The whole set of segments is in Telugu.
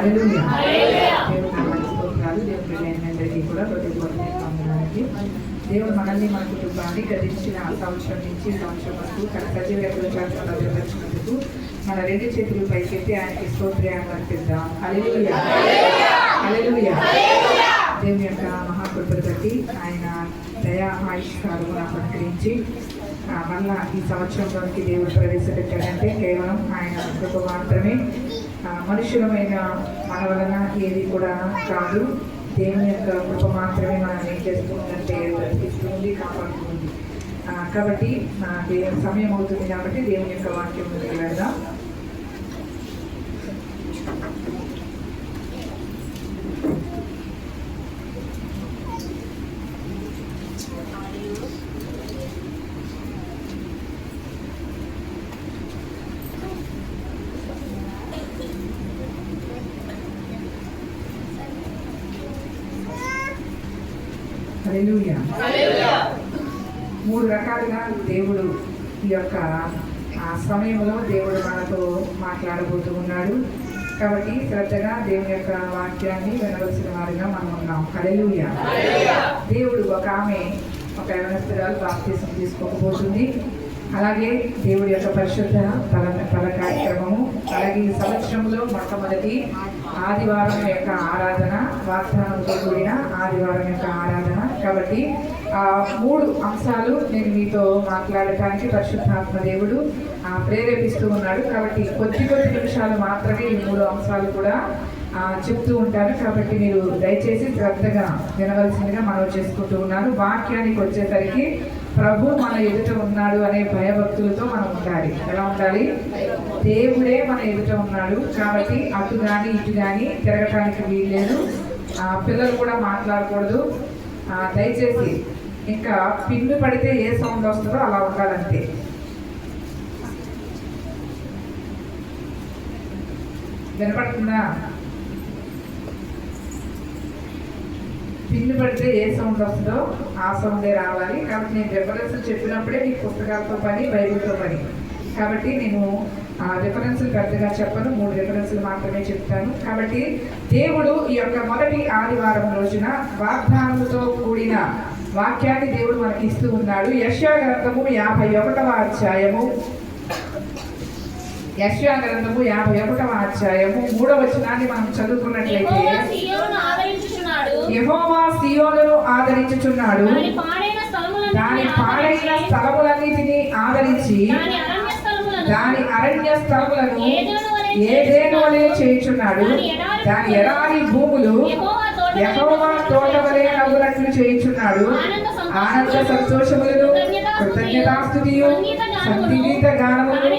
హల్లెలూయా. దేవుడు నామానికి స్తోత్రాలు. దేవుని బిడ్డలందరికీ కూడా హృదయపూర్వకంగా దేవుడు మనల్ని మన కుటుంబాన్ని గతించిన సంవత్సరం నుంచి సంవత్సరం వరకు తన సజీవ నిర్వహించినందుకు మన రెండు చేతులు పైకెత్తి ఆయనకి స్తోత్రాన్ని అర్పిద్దాం. హల్లెలూయా హల్లెలూయా. దేవుని యొక్క మహాకృపను బట్టి ఆయన దయా ఆయుష్కారము నాకు అనుగ్రహించి మళ్ళా ఈ సంవత్సరంలోనికి దేవుడు ప్రవేశపెట్టాడంటే కేవలం ఆయన కృప మాత్రమే. మనుషులమైన మన వలన ఏది కూడా కాదు. దేవుని యొక్క కృప మాత్రమే మనం ఏం చేస్తుందంటే బ్రతికిస్తుంది, కాపాడుతుంది. కాబట్టి దేవుని సమయం అవుతుంది కాబట్టి దేవుని యొక్క వాక్యం ముందుకు వెళ్దాం. హల్లెలూయా. మూడు రకాలుగా దేవుడు ఈ యొక్క సమయంలో దేవుడు మనతో మాట్లాడబోతూ ఉన్నాడు. కాబట్టి శ్రద్ధగా దేవుని యొక్క వాక్యాన్ని వినవలసిన వారిగా మనం ఉన్నాం. హల్లెలూయా. దేవుడు ఒక యవనస్తురాలు బాప్తిసం తీసుకోకపోతుంది. అలాగే దేవుడి యొక్క పరిశుద్ధ ఫల కార్యక్రమము, అలాగే ఈ సంవత్సరంలో మొట్టమొదటి ఆదివారం యొక్క ఆరాధన, వాగ్దానంతో కూడిన ఆదివారం యొక్క ఆరాధన. కాబట్టి మూడు అంశాలు నేను మీతో మాట్లాడటానికి పరిశుద్ధాత్మ దేవుడు ప్రేరేపిస్తూ ఉన్నాడు. కాబట్టి కొద్ది నిమిషాలు మాత్రమే ఈ మూడు అంశాలు కూడా చెప్తూ ఉంటారు. కాబట్టి మీరు దయచేసి శ్రద్ధగా వినవలసిందిగా మనవి చేసుకుంటూ ఉన్నాను. వాక్యానికి వచ్చేసరికి ప్రభు మన ఎదుట ఉన్నాడు అనే భయభక్తులతో మనం ఉండాలి. ఎలా ఉండాలి? దేవుడే మన ఎదుట ఉన్నాడు కాబట్టి అటు కానీ ఇటు కానీ తిరగటానికి వీల్లేదు. పిల్లలు కూడా మాట్లాడకూడదు. దయచేసి ఇంకా పిన్ను పడితే ఏ సౌండ్ వస్తుందో అలా ఉండాలంతే. వినపడుతుందా? పిన్ను పడితే ఏ సౌండ్ వస్తుందో ఆ సౌండే రావాలి. కాబట్టి నేను రిఫరెన్స్ చెప్పినప్పుడే మీకు పుస్తకాలతో పని, బైబిల్తో పని. కాబట్టి నేను రిఫరెన్స్లు పెద్దగా చెప్పను, 3 రిఫరెన్స్లు మాత్రమే చెప్తాను. కాబట్టి దేవుడు ఈ యొక్క మొదటి ఆదివారం రోజున వాగ్దానముతో కూడిన వాక్యాన్ని దేవుడు మనకి ఇస్తూ ఉన్నాడు. యెషయా గ్రంథము 51వ అధ్యాయము, యెషయా గ్రంథము 51వ అధ్యాయము 3వ వచనాన్ని మనం చదువుకున్నట్లయితే, యెహోవా సియోనును ఆదరించుచున్నాడు, దాని పాడైన స్థలములన్నిటినీ ఆదరించి దాని అరణ్య స్థలములను ఏదేను వలె చేయుచున్నాడు. దాని ఎడారి భూములు యెహోవా తోట వలె నవ్వునట్లు చేయుచున్నాడు. ఆనంద సంతోషములను, కృతజ్ఞతాస్తుతియు, సంగీత గానములు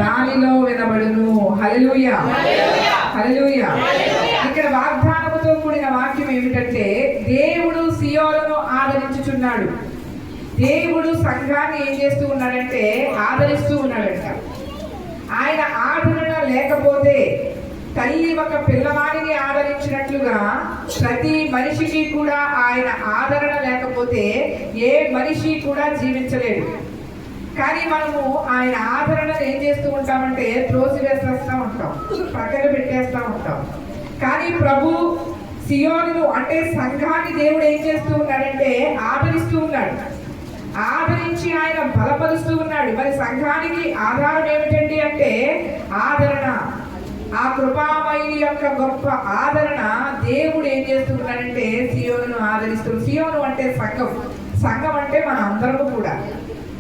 దానిలో వినబడును. హల్లెలూయా హల్లెలూయా. ఇక్కడ వాగ్దానముతో కూడిన వాక్యం ఏమిటంటే, దేవుడు సియోనును ఆదరించుచున్నాడు. దేవుడు సంఘాన్ని ఏం చేస్తూ ఉన్నాడంటే ఆదరిస్తూ ఉన్నాడంట. ఆయన ఆదరణ లేకపోతే, తల్లి ఒక పిల్లవాడిని ఆదరించినట్లుగా ప్రతి మనిషికి కూడా ఆయన ఆదరణ లేకపోతే ఏ మనిషి కూడా జీవించలేడు. కానీ మనము ఆయన ఆదరణను ఏం చేస్తూ ఉంటామంటే త్రోసివేసేస్తూ ఉంటాం, పక్కన పెట్టేస్తూ ఉంటాం. కానీ ప్రభు సియోనును అంటే సంఘాన్ని దేవుడు ఏం చేస్తూ ఉన్నాడంటే ఆదరిస్తూ ఉన్నాడు. ఆదరించి ఆయన బలపరుస్తూ ఉన్నాడు. మరి సంఘానికి ఆధారం ఏమిటండి అంటే ఆదరణ. ఆ కృపామయుని యొక్క గొప్ప ఆదరణ దేవుడు ఏం చేస్తున్నాడంటే సియోనును ఆదరిస్తుంది. సియోను అంటే సంఘం. సంఘం అంటే మన అందరము కూడా,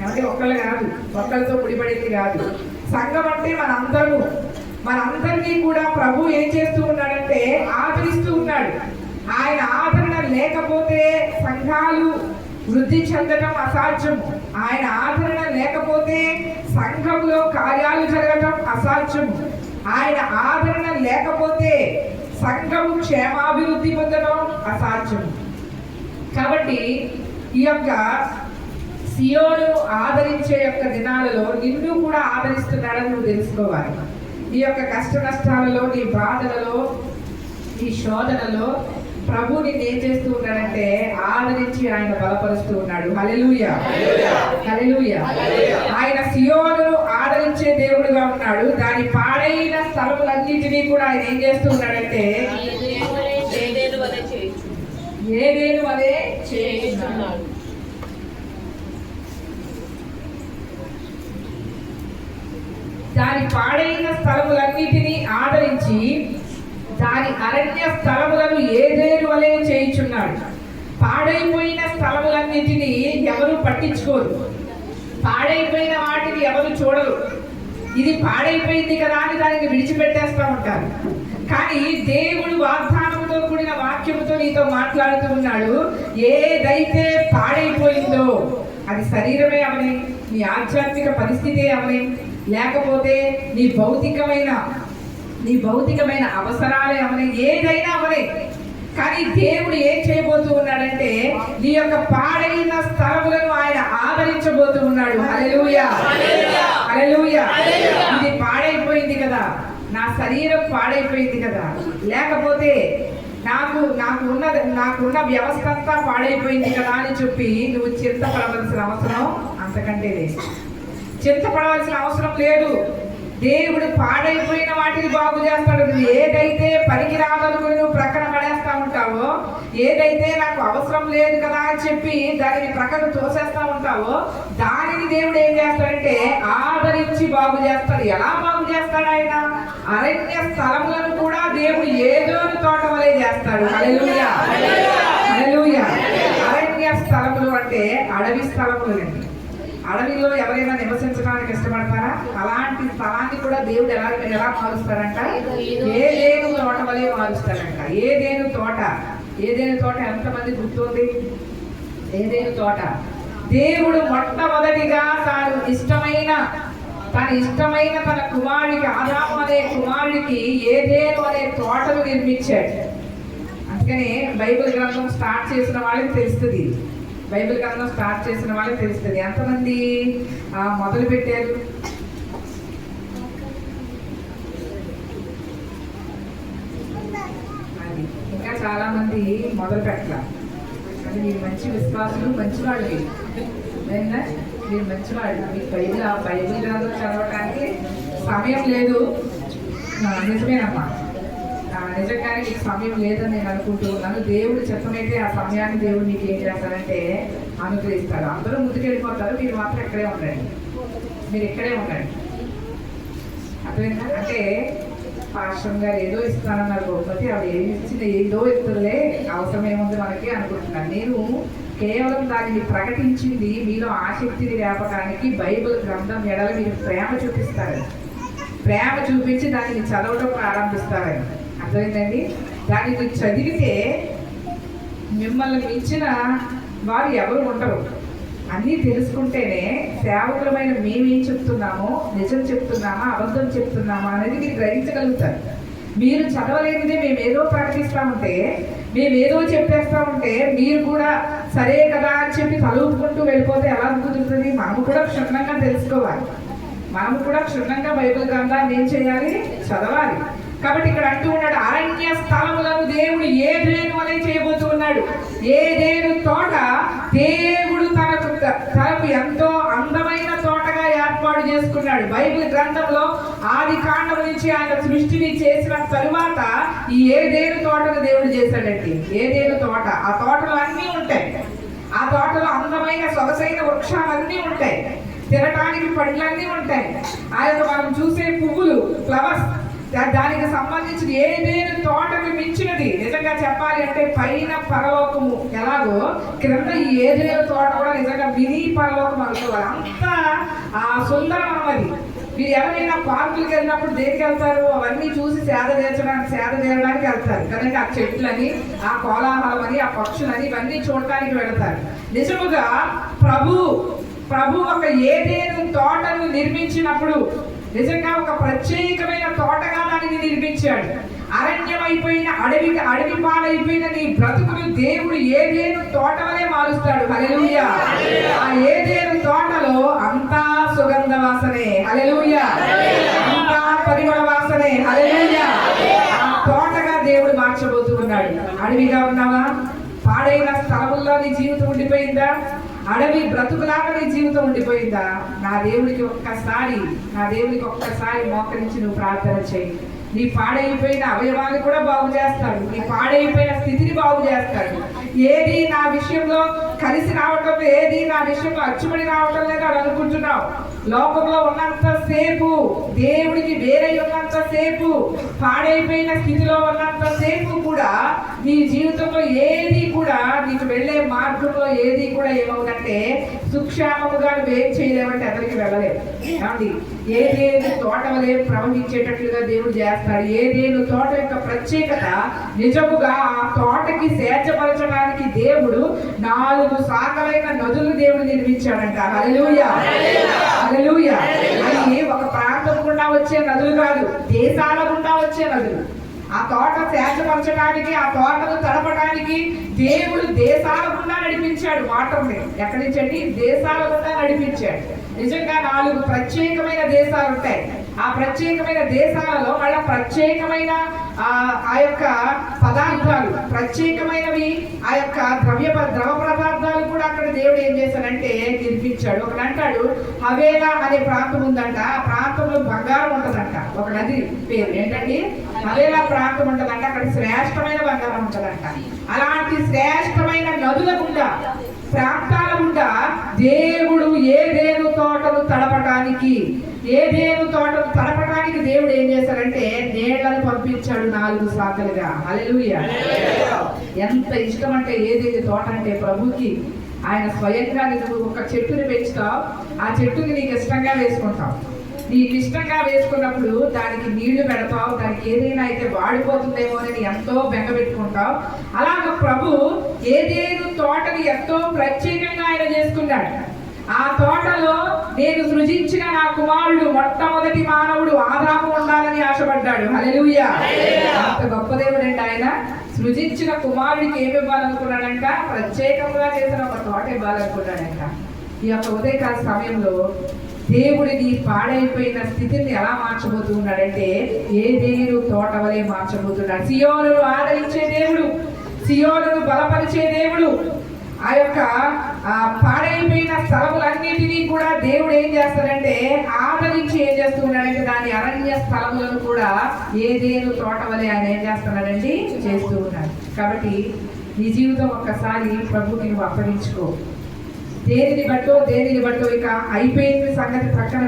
అంటే ఒక్కళ్ళు కాదు, ఒక్కళ్ళతో ముడిపడింది కాదు. సంఘం అంటే మనందరినీ కూడా ప్రభు ఏం చేస్తూ ఉన్నాడంటే ఆదరిస్తూ ఉన్నాడు. ఆయన ఆదరణ లేకపోతే సంఘాలు వృద్ధి చెందడం అసాధ్యము. ఆయన ఆదరణ లేకపోతే సంఘంలో కార్యాలు జరగడం అసాధ్యము. ఆయన ఆదరణ లేకపోతే సంఘము క్షేమాభివృద్ధి పొందడం అసాధ్యము. కాబట్టి ఈ యొక్క సియోను ఆదరించే యొక్క దినాలలో నిన్ను కూడా ఆదరిస్తున్నాడని నువ్వు తెలుసుకోవాలి. ఈ యొక్క కష్ట నష్టాలలో, నీ బాధలలో, నీ శోధనలో ప్రభు నిన్ను ఏం చేస్తూ ఉన్నాడంటే ఆదరించి ఆయన బలపరుస్తూ ఉన్నాడు. హల్లెలూయా, హల్లెలూయా. ఆయన సియోనును ఆదరించే దేవుడుగా ఉన్నాడు. దాని పాడైన స్థలములన్నిటినీ కూడా ఆయన ఏం చేస్తూ ఉన్నాడంటే ఏదేను వలె చేస్తున్నాడు. దాని పాడైన స్థలములన్నిటినీ ఆదరించి దాని అరణ్య స్థలములను ఏదేను వలె చేయుచున్నాడు. పాడైపోయిన స్థలములన్నిటినీ ఎవరు పట్టించుకోరు, పాడైపోయిన వాటిని ఎవరు చూడరు. ఇది పాడైపోయింది కదా అని దానిని విడిచిపెట్టేస్తూ ఉంటారు. కానీ దేవుడు వాగ్దానంతో కూడిన వాక్యముతో నీతో మాట్లాడుతూ ఉన్నాడు. ఏదైతే పాడైపోయిందో అది శరీరమే అవని, నీ ఆధ్యాత్మిక పరిస్థితే అవని, లేకపోతే నీ భౌతికమైన అవసరాలే అవని, ఏదైనా అవని, కానీ దేవుడు ఏం చేయబోతూ ఉన్నాడంటే నీ యొక్క పాడైన స్థలములను ఆయన ఆదరించబోతూ ఉన్నాడు. హల్లెలూయా, హల్లెలూయా. ఇది పాడైపోయింది కదా, నా శరీరం పాడైపోయింది కదా, లేకపోతే నాకున్న వ్యవస్థ అంతా పాడైపోయింది కదా అని చెప్పి నువ్వు చింతపడవలసిన అవసరం అంతకంటే లేదు. చింతపడవలసిన అవసరం లేదు. దేవుడు పాడైపోయిన వాటిని బాగు చేస్తాడు. నువ్వు ఏదైతే పనికి రాదనుకుని నువ్వు ప్రక్కన పడేస్తా ఉంటావో, ఏదైతే నాకు అవసరం లేదు కదా అని చెప్పి దానిని ప్రక్కన తోసేస్తా ఉంటావో, దానిని దేవుడు ఏం చేస్తాడంటే ఆదరించి బాగు చేస్తాడు. ఎలా బాగు చేస్తాడు ఆయన? అరణ్య స్థలములను కూడా దేవుడు ఏదోని తోట వలె చేస్తాడు. హల్లెలూయా, హల్లెలూయా. అరణ్య స్థలములు అంటే అడవి స్థలములు అండి. అడవిలో ఎవరైనా నివసించడానికి ఇష్టపడతారా? అలాంటి స్థలాన్ని కూడా దేవుడు ఎలా మారుస్తాడంట? ఏదేను తోట వలె మారుస్తాడంట. ఏదేను తోట ఎంతమంది గుర్తుంది? ఏదేను తోట దేవుడు మొట్టమొదటిగా తన ఇష్టమైన తన కుమారుడికి, ఆదాము అనే కుమారుడికి ఏదేను అనే తోటను నిర్మించాడు. అందుకని బైబిల్ గ్రంథం స్టార్ట్ చేసిన వాళ్ళకి తెలుస్తుంది. ఎంతమంది మొదలు పెట్టారు? అది ఇంకా చాలా మంది మొదలు పెట్టాలి. అది మీరు మంచి విశ్వాసులు, మంచివాళ్ళు. మీరు మంచివాళ్ళు. మీకు బైబిల్ గ్రంథం చదవటానికి సమయం లేదు. నిజమేనమ్మా, నిజంగానే మీకు సమయం లేదని నేను అనుకుంటూ ఉన్నాను. దేవుడు చెప్పమైతే ఆ సమయాన్ని దేవుడు మీకు ఏం చేస్తారంటే అనుగ్రహిస్తాడు. అందరూ ముందుకెళ్ళిపోతారు, మీరు మాత్రం ఇక్కడే ఉండండి. అర్థమైందా? అంటే పాశ్రం గారు ఏదో ఇస్తానన్నారు గొప్పతి, అవి ఏది ఇచ్చింది ఏదో ఇస్తుందిలే, అవసరం ఏముంది మనకి అనుకుంటున్నాను. నేను కేవలం దానిని ప్రకటించింది మీలో ఆసక్తిని రేపడానికి. బైబిల్ గ్రంథం ఎడల మీరు ప్రేమ చూపిస్తారు, ప్రేమ చూపించి దానిని చదవడం ప్రారంభిస్తారని. అర్థమైందండి? దానిని చదివితే మిమ్మల్ని మించిన వారు ఎవరు ఉండరు. అన్నీ తెలుసుకుంటేనే సేవకులమైన మేమేం చెప్తున్నామో, నిజం చెప్తున్నామా, అబద్ధం చెప్తున్నామా అనేది మీరు గ్రహించగలుగుతారు. మీరు చదవలేనిదే మేమేదో ప్రకటిస్తూ ఉంటే, మేమేదో చెప్పేస్తూ ఉంటే మీరు కూడా సరే కదా అని చెప్పి తలుపుకుంటూ వెళ్ళిపోతే ఎలా కుదురుతుంది? మనము కూడా క్షుణ్ణంగా తెలుసుకోవాలి. మనము కూడా క్షుణ్ణంగా బైబిల్ గ్రంథాన్ని ఏం చేయాలి? చదవాలి. కాబట్టి ఇక్కడ అంటూ ఉన్నాడు, అరణ్య స్థలములను దేవుడు ఏదేను వలె చేయబోతూ ఉన్నాడు. ఏదేను తోట దేవుడు తనకు ఎంతో అందమైన తోటగా ఏర్పాటు చేసుకున్నాడు. బైబిల్ గ్రంథంలో ఆది కాండం నుంచి ఆయన సృష్టిని చేసిన తరువాత ఈ ఏదేను తోటను దేవుడు చేశాడండి. ఏదేను తోట, ఆ తోటలు అన్నీ ఉంటాయి. ఆ తోటలో అందమైన సొగసైన వృక్షాలన్నీ ఉంటాయి, తినటానికి పండ్లన్నీ ఉంటాయి. ఆ యొక్క మనం చూసే పువ్వులు, ఫ్లవర్స్, దానికి సంబంధించిన ఏదేను తోటకు మించినది. నిజంగా చెప్పాలి అంటే పైన పరలోకము ఎలాగో క్రింద ఈ ఏదేను తోట కూడా నిజంగా మినీ పరలోకం అనుకోవాలి. అంత సుందరం అన్నది. మీరు ఎవరైనా పార్కులకు వెళ్ళినప్పుడు దేనికి వెళ్తారు? అవన్నీ చూసి సేద తీరడానికి వెళ్తారు కనుక ఆ చెట్లని, ఆ కోలాహలం అని, ఆ పక్షులని ఇవన్నీ చూడటానికి వెళతారు. నిజముగా ప్రభు ఒక ఏదేను తోటను నిర్మించినప్పుడు నిజంగా ఒక ప్రత్యేకమైన తోటగా దానిని నిర్మించాడు. అరణ్యమైపోయిన అడవి పాలైపోయిన నీ బ్రతుకును దేవుడు ఏదేను తోట వలె మారుస్తాడు. హల్లెలూయా. ఆ ఏదేను తోటలో అంతా సుగంధ వాసనే. హల్లెలూయా. అంతా పరిమళ వాసనే. హల్లెలూయా. ఆ తోటగా దేవుడు మార్చబోతూ ఉన్నాడు. అడవిగా ఉన్నావా? పాడైన స్థలముల్లో నీ జీవితం ఉండిపోయిందా? అడవి బ్రతుకులాగా నీ జీవితం ఉండిపోయిందా? నా దేవుడికి ఒక్కసారి మోకరించి నువ్వు ప్రార్థన చేయి. నీ పాడైపోయిన అవయవాన్ని కూడా బాగు చేస్తాడు. నీ పాడైపోయిన స్థితిని బాగు చేస్తాడు. ఏది నా విషయంలో కలిసి రావటం, ఏది నా విషయంలో అచ్చుబడి రావటం లేదు అని అనుకుంటున్నావు. లోకంలో ఉన్నంత సేపు, దేవుడికి వేరై ఉన్నంత సేపు, పాడైపోయిన స్థితిలో ఉన్నంత సేపు కూడా నీ జీవితంలో ఏది కూడా, నీకు వెళ్ళే మార్గంలో ఏది కూడా ఏమవుతుందంటే సుక్షేమముగా నువ్వేం చేయలేమంటే ఎక్కడికి వెళ్ళలేవు. ఏమండి, ఏదేను తోట వలె ప్రవహించేటట్లుగా దేవుడు చేస్తాడు. ఏదేను తోట యొక్క ప్రత్యేకత నిజముగా ఆ తోటకి సేద్యపరచడానికి దేవుడు 4 శాఖలైన నదులు దేవుడు నిర్మించాడంట. హల్లెలూయా, హల్లెలూయా. అది ఒక ప్రాంతం గుండా వచ్చే నదులు కాదు, దేశాల గుండా వచ్చే నదులు. ఆ తోట సేద్యపరచడానికి, ఆ తోటను తడపడానికి దేవుడు దేశాల గుండా నడిపించాడు. వాటర్ని ఎక్కడి నుంచి అండి? దేశాల గుండా నడిపించాడు. నిజంగా 4 ప్రత్యేకమైన దేశాలు ఉంటాయి. ఆ ప్రత్యేకమైన దేశాలలో మళ్ళీ ప్రత్యేకమైన ఆ యొక్క పదార్థాలు, ప్రత్యేకమైనవి ఆ యొక్క ద్రవ పదార్థాలు కూడా అక్కడ దేవుడు ఏం చేశాడంటే నిర్మించాడు. ఒకడు అంటాడు హవేలా అనే ప్రాంతం ఉందంట. ఆ ప్రాంతంలో బంగారం ఉంటదంట. ఒక నది పేరు ఏంటండి? హవేలా ప్రాంతం ఉంటదంట. అక్కడ శ్రేష్టమైన బంగారం ఉంటదంట. అలాంటి శ్రేష్టమైన నదుల గుండా, ప్రాంతాల గుండా దేవుడు ఏదేను తోటను తడపడానికి దేవుడు ఏం చేశారంటే నీళ్లను పంపించాడు 4 శాఖలుగా. హల్లెలూయా. ఎంత ఇష్టం అంటే ఏదేది తోట అంటే ప్రభుకి. ఆయన స్వయంగా నువ్వు ఒక చెట్టుని పెంచుతావు, ఆ చెట్టుని నీకు ఇష్టంగా వేసుకుంటావు. నీకు ఇష్టంగా వేసుకున్నప్పుడు దానికి నీళ్లు పెడతావు, దానికి ఏదైనా అయితే వాడిపోతుందేమో అని ఎంతో బెంగ పెట్టుకుంటావు. అలాగ ప్రభు ఏదేను తోటని ఎంతో ప్రత్యేకంగా ఆయన చేసుకున్నాడు. ఆ తోటలో నేను సృజించిన నా కుమారుడు, మొట్టమొదటి మానవుడు ఆదాము ఉండాలని ఆశపడ్డాడు. హల్లెలూయా. అంత గొప్ప దేవుడు అండి ఆయన. సృజించిన కుమారుడికి ఏమి ఇవ్వాలనుకున్నాడంట? ప్రత్యేకంగా చేసిన ఒక తోట ఇవ్వాలనుకున్నాడంట. ఈ యొక్క ఉదయకాల సమయంలో దేవుడిని పాడైపోయిన స్థితిని ఎలా మార్చబోతున్నాడంటే ఏదేను తోట వలె మార్చబోతున్నాడు. సియోనును ఆదరించే దేవుడు, సియోనును బలపరిచే దేవుడు. ఆ యొక్క పాడైపోయిన స్థలములన్నిటినీ కూడా దేవుడు ఏం చేస్తాడంటే ఆదరించి ఏం చేస్తున్నాడంటే దాని అరణ్య స్థలములను కూడా ఏదేను తోట వలె ఆయన ఏం చేస్తున్నాడండి చేస్తూ ఉన్నాడు. కాబట్టి నీ జీవితం ఒక్కసారి ప్రభుకి నువ్వు అప్పగించుకో. దేనిని బట్టో ఇక అయిపోయిన సంగతి ప్రక్కన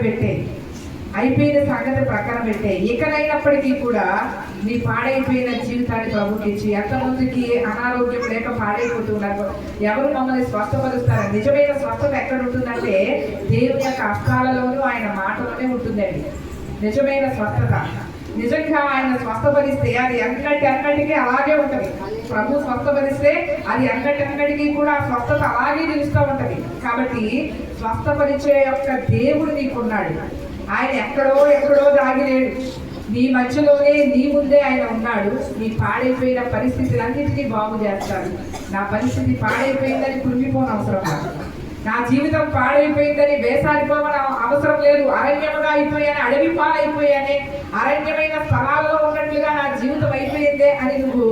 పెట్టే ఇకనైనప్పటికీ కూడా నీ పాడైపోయిన జీవితాన్ని ప్రభుకి ఇచ్చి, ఎంతమందికి అనారోగ్యం లేక పాడైపోతున్నారు, ఎవరు మమ్మల్ని స్వస్థపరుస్తారు? నిజమైన స్వస్థత ఎక్కడ ఉంటుందంటే దేవుని యొక్క హస్తాలలోనూ ఆయన మాటలోనే ఉంటుందండి నిజమైన స్వస్థత. నిజంగా ఆయన స్వస్థపరిస్తే అది అన్నిటికీ అలాగే ఉంటుంది. ప్రభు స్వస్థపరిస్తే అది అన్నిటికీ కూడా స్వస్థత అలాగే నిలుస్తూ ఉంటది. కాబట్టి స్వస్థపరిచే యొక్క దేవుడు నీకున్నాడు. ఆయన ఎక్కడో దాగిలేడు. నీ మధ్యలోనే, నీ ముందే ఆయన ఉన్నాడు. నీ పాడైపోయిన పరిస్థితులన్నింటినీ బాగు చేస్తాడు. నా పరిస్థితి పాడైపోయిందని కురిగిపోని అవసరం లేదు. నా జీవితం పాడైపోయిందని వేసారిపోవడం అవసరం లేదు. అరణ్యముగా అయిపోయాను, అడవి పాలైపోయానే, అరణ్యమైన స్థలాల్లో ఉన్నట్లుగా నా జీవితం అయిపోయిందే అని నువ్వు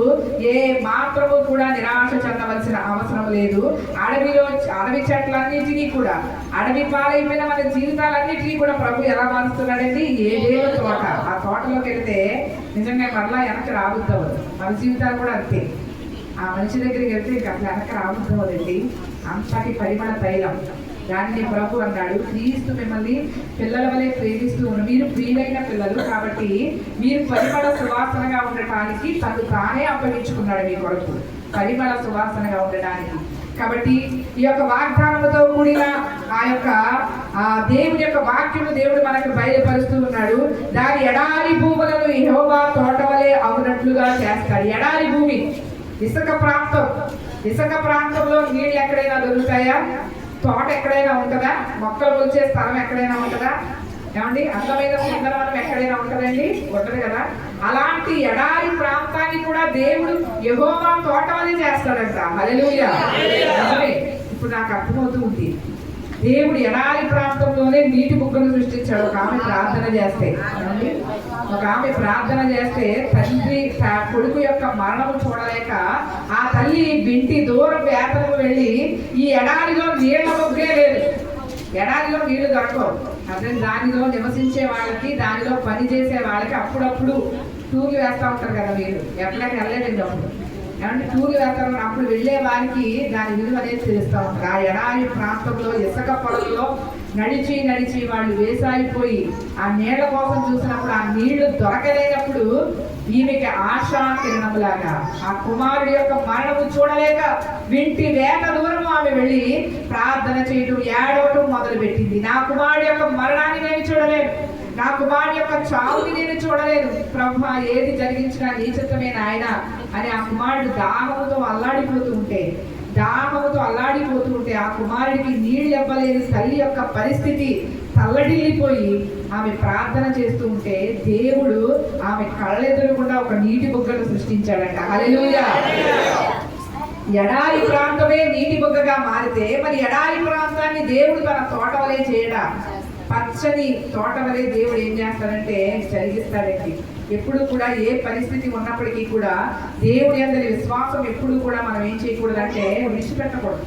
ఏ మాత్రము కూడా నిరాశ చెందవలసిన అవసరం లేదు. అడవి చెట్లన్నింటినీ కూడా, అడవి పాలైపోయిన మన జీవితాలన్నింటినీ కూడా ప్రభు ఎలా మారుస్తున్నాడండి? ఏదేదో తోట. ఆ తోటలోకి వెళ్తే నిజంగా మరలా వెనక్కి రాబుద్దవదు. మన జీవితాలు కూడా అంతే. ఆ మనిషి దగ్గరికి వెళ్తే ఇక అసలు వెనక్కి రాబుద్దవదండి. అంతటి పరిమళ తైలం. దాన్ని ప్రభు అన్నాడు, క్రీస్తు మిమ్మల్ని పిల్లల వలె ప్రేమిస్తూ ఉన్నారు. మీరు ప్రియులైన పిల్లలు కాబట్టి మీరు పరిమళ సువాసనగా ఉండటానికి తను తానే అప్పగించుకున్నాడు మీ కొరకు, పరిమళ సువాసనగా ఉండడానికి. కాబట్టి ఈ యొక్క వాగ్దానంతో కూడిన ఆ యొక్క దేవుడి యొక్క వాక్యము దేవుడు మనకు బయలుపరుస్తూ ఉన్నాడు. దాని ఎడారి భూములను యెహోవా తోట వలె అవునట్లుగా చేస్తాడు. ఎడారి భూమి, ఇసుక ప్రాంతంలో నీళ్ళు ఎక్కడైనా దొరుకుతాయా? తోట ఎక్కడైనా ఉంటుందా? మొక్కలు వచ్చే స్థలం ఎక్కడైనా ఉంటుందా? ఏమండి, అందమైన సుందరవనం ఎక్కడైనా ఉంటుందండి? ఉండదు కదా. అలాంటి ఎడారి ప్రాంతాన్ని కూడా దేవుడు యెహోవా తోట వలె చేస్తాడంట. హల్లెలూయా. ఇప్పుడు నాకు అర్థమవుతూ ఉంది, దేవుడు ఎడారి ప్రాంతంలోనే నీటి బుగ్గను సృష్టించాడు. ఒక ఆమె ప్రార్థన చేస్తే, ఒక ఆమె ప్రార్థన చేస్తే తండ్రి కొడుకు యొక్క మరణము చూడలేక ఆ తల్లి బింటి దూరం వేతనకు వెళ్ళి ఈ ఎడారిలో నీళ్ల బొగ్గే లేదు, ఎడారిలో నీళ్లు దొరకవు. అదే దానిలో నివసించే వాళ్ళకి, దానిలో పని చేసే వాళ్ళకి అప్పుడప్పుడు టూర్లు వేస్తూ ఉంటారు కదా, మీరు ఎక్కడికి వెళ్ళలేదండి అప్పుడు. ఏమంటే టూర్లు వేస్తారు, అప్పుడు వెళ్ళే వారికి దాని విలువ అనేది తెలుస్తూ ఉంటారు. ఆ ఎడారి ప్రాంతంలో ఇసుక పొలంలో నడిచి నడిచి వాళ్ళు వేసాయిపోయి ఆ నీళ్ల కోసం చూసినప్పుడు ఆ నీళ్లు దొరకలేనప్పుడు ఈమెకి ఆశా కిరణములాగా ఆ కుమారుడి యొక్క మరణము చూడలేక వింటి వేట దూరం ఆమె వెళ్ళి ప్రార్థన చేయటం, ఏడవటం మొదలు పెట్టింది. నా కుమారుడి యొక్క మరణాన్ని నేను చూడలేను, నా కుమారుడి యొక్క చావుని నేను చూడలేదు ప్రభు, ఏది జరిగించినా నీ చిత్తమే నాయన అని ఆ కుమారుడు దాహముతో అల్లాడిపోతూ ఉంటే ఆ కుమారుడికి నీళ్లు ఇవ్వలేని తల్లి యొక్క పరిస్థితి తల్లడిల్లిపోయి ఆమె ప్రార్థన చేస్తూ ఉంటే దేవుడు ఆమె కళ్ళెదురకుండా ఒక నీటి బుగ్గను సృష్టించాడంట. హల్లెలూయా. ఎడారి ప్రాంతమే నీటి బుగ్గగా మారితే మరి ఎడారి ప్రాంతాన్ని దేవుడు తన తోట వలె చేయడా, పచ్చని తోట వలె దేవుడు ఏం చేస్తాడంటే జరిగిస్తాడండి. ఎప్పుడు కూడా ఏ పరిస్థితి ఉన్నప్పటికీ కూడా దేవుడి అందరి విశ్వాసం ఎప్పుడు కూడా మనం ఏం చేయకూడదు అంటే విడిచిపెట్టకూడదు,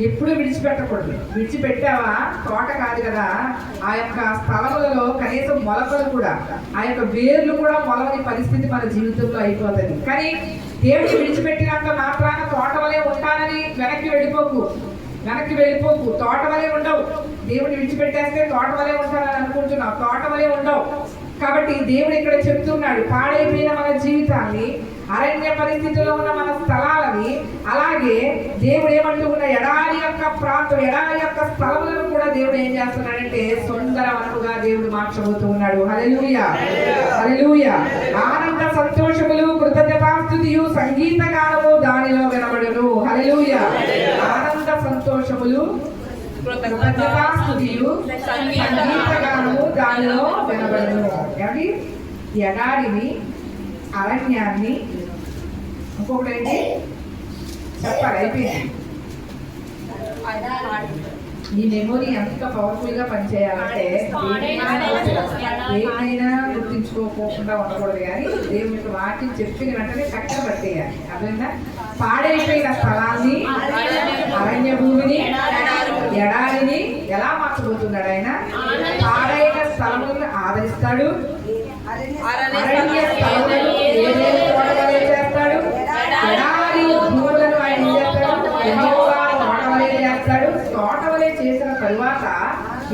ఎప్పుడు విడిచిపెట్టకూడదు. విడిచిపెట్టావా తోట కాదు కదా, ఆ యొక్క స్థలములలో కనీసం మొలకలు కూడా, ఆ యొక్క వేర్లు కూడా మొలవని పరిస్థితి మన జీవితంలో అయిపోతుంది. కానీ దేవుడిని విడిచిపెట్టినంత మాత్రాన తోట వలె ఉంటానని వెనక్కి వెళ్ళిపోకు, తోట వలె ఉండవు. దేవుడిని విడిచిపెట్టేస్తే తోట వలె ఉంటానని అనుకుంటున్నావు, తోట వలె ఉండవు. కాబట్టి దేవుడు ఇక్కడ చెప్తున్నాడు, పాడైపోయిన మన జీవితాన్ని, అరణ్య పరిస్థితుల్లో ఉన్న మన స్థలాలని, అలాగే దేవుడు ఏమంటూ ఉన్న ఎడారి యొక్క ప్రాంతం, ఎడారి యొక్క స్థలములను కూడా దేవుడు ఏం చేస్తున్నాడంటే సుందరవనముగా దేవుడు మార్చబోతూ ఉన్నాడు. హల్లెలూయా, హల్లెలూయా. ఆనంద సంతోషములు కృతజ్ఞతాస్తుతియు సంగీత గానము దానిలో వినబడును. హల్లెలూయా. ఆనంద సంతోషములు కృతజ్ఞతాస్తుతియు సంగీత గానము దానిలో వినబడును. ఏమండి, ఎడారిని, అరణ్యాన్ని, ఇంకొకటి ఏంటి చెప్పాలి, అయిపోయింది. ఈ మెమొరీ ఎంత పవర్ఫుల్ గా పనిచేయాలంటే ఏమైనా గుర్తించుకోకుండా ఉండకూడదు, కానీ దేవునికి వాటిని చెప్పిన వెంటనే చక్కగా పట్టేయాలి. అర్థమైందా? పాడైపోయిన స్థలాన్ని, అరణ్య భూమిని, ఎడారిని ఎలా మార్చబోతున్నాడు ఆయన? పాడైన స్థలములను ఆదరిస్తాడు, అరణ్య స్థలములను ఏదేని తోటవలే చేస్తాడు, ఎడారి భూములను ఆయన చేస్తాడు, తోటవలే చేస్తాడు. తోటవలే చేసిన తరువాత,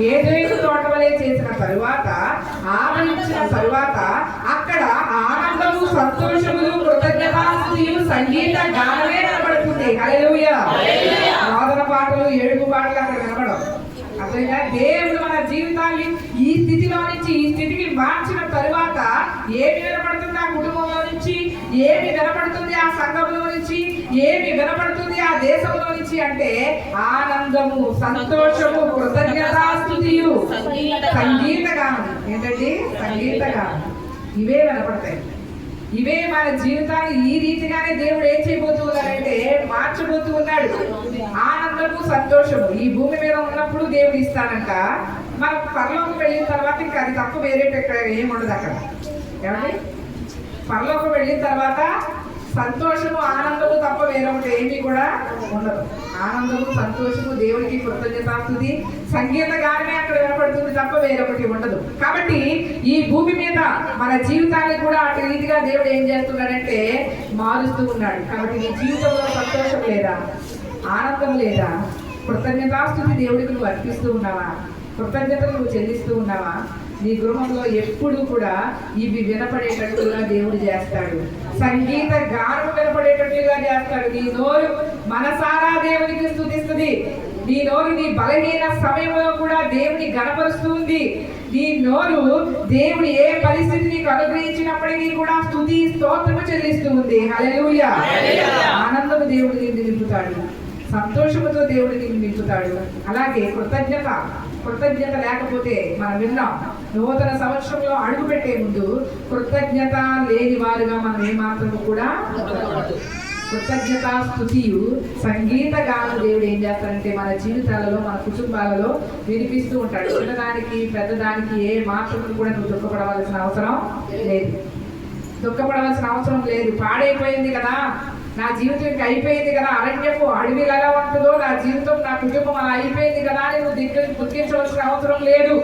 ఏదైనా తోటవలే చేసిన తరువాత, ఆదరించిన తరువాత అక్కడ ఆనందము, సంతోషములు, కృతజ్ఞతాస్తుతియు సంగీత గానమే కనబడుతుంది. హల్లెలూయా. వాదన పాటలు, ఏడుపు పాటలు అక్కడ వినబడవు. అర్థంగా దేవుడు మన జీవితాన్ని ఈ స్థితిలో నుంచి ఈ స్థితికి మార్చిన తరువాత ఏమి వినపడుతుంది ఆ కుటుంబంలో నుంచి, ఏమి వినపడుతుంది ఆ సంఘంలో నుంచి, ఏమి వినపడుతుంది ఆ దేశంలో నుంచి అంటే ఆనందము, సంతోషము, కృతజ్ఞతాస్తుతియు సంగీత గానం. ఏంటండి? సంగీత గానం. ఇవే వినపడతాయి. ఇవే మన జీవితాన్ని ఈ రీతిగానే దేవుడు ఏం చేయబోతూ ఉన్నాడంటే మార్చబోతూ ఉన్నాడు. ఆనందము, సంతోషము ఈ భూమి మీద ఉన్నప్పుడు దేవుడు ఇస్తానంట. మనం పరలోకం వెళ్ళిన తర్వాత ఇంకా అది తప్ప వేరే ఏముండదు అక్కడ. ఏమండి? పరలోకం వెళ్ళిన తర్వాత సంతోషము, ఆనందము తప్ప వేరొకటి ఏమీ కూడా ఉండదు. ఆనందము, సంతోషము, దేవుడికి కృతజ్ఞతాస్తుతి, సంగీత గానమే అక్కడ వినపడుతుంది తప్ప వేరొకటి ఉండదు. కాబట్టి ఈ భూమి మీద మన జీవితాన్ని కూడా అటు రీతిగా దేవుడు ఏం చేస్తున్నాడంటే మారుస్తూ ఉన్నాడు. కాబట్టి నీ జీవితంలో సంతోషం లేదా, ఆనందం లేదా, కృతజ్ఞతాస్తుతి దేవుడికి నువ్వు అర్పిస్తూ ఉన్నావా, కృతజ్ఞతలు నువ్వు చెల్లిస్తూ ఉన్నావా? నీ గృహంలో ఎప్పుడు కూడా ఇవి వినపడేటట్లుగా దేవుడు చేస్తాడు. సంగీత గానం వినపడేటట్లుగా చేస్తాడు. నీ నోరు మనసారా దేవునికి స్తుతిస్తుంది. నీ నోరు నీ బలహీన సమయంలో కూడా దేవుని గణపరుస్తుంది. నీ నోరు దేవుడు ఏ పరిస్థితి నీకు అనుగ్రహించినప్పటికీ కూడా స్తుతి, స్తోత్రము చెల్లిస్తూ ఉంది. హల్లెలూయా. ఆనందము దేవుడు నిన్ను నింపుతాడు, సంతోషముతో దేవుడు నిన్ను నింపుతాడు. అలాగే కృతజ్ఞత లేకపోతే మనం విన్నాం, నూతన సంవత్సరంలో అడుగు పెట్టే ముందు కృతజ్ఞత లేని వారుగా మనం ఏమాత్రము కూడా కృతజ్ఞతాస్తుతియు సంగీత గానం దేవుడు ఏం చేస్తాడంటే మన జీవితాలలో మన కుటుంబాలలో వినిపిస్తూ ఉంటాడు. చిన్నదానికి పెద్దదానికి ఏ మాత్రం కూడా నువ్వు దుఃఖపడవలసిన అవసరం లేదు. దుఃఖపడవలసిన అవసరం లేదు. పాడైపోయింది కదా, నా జీవితం ఇంకా అయిపోయింది కదా, అరణ్యపు అడవిలు ఎలా ఉంటుందో నా జీవితం నా కుటుంబం అలా అయిపోయింది కదా అని నువ్వు గుర్తించవలసిన అవసరం లేదు.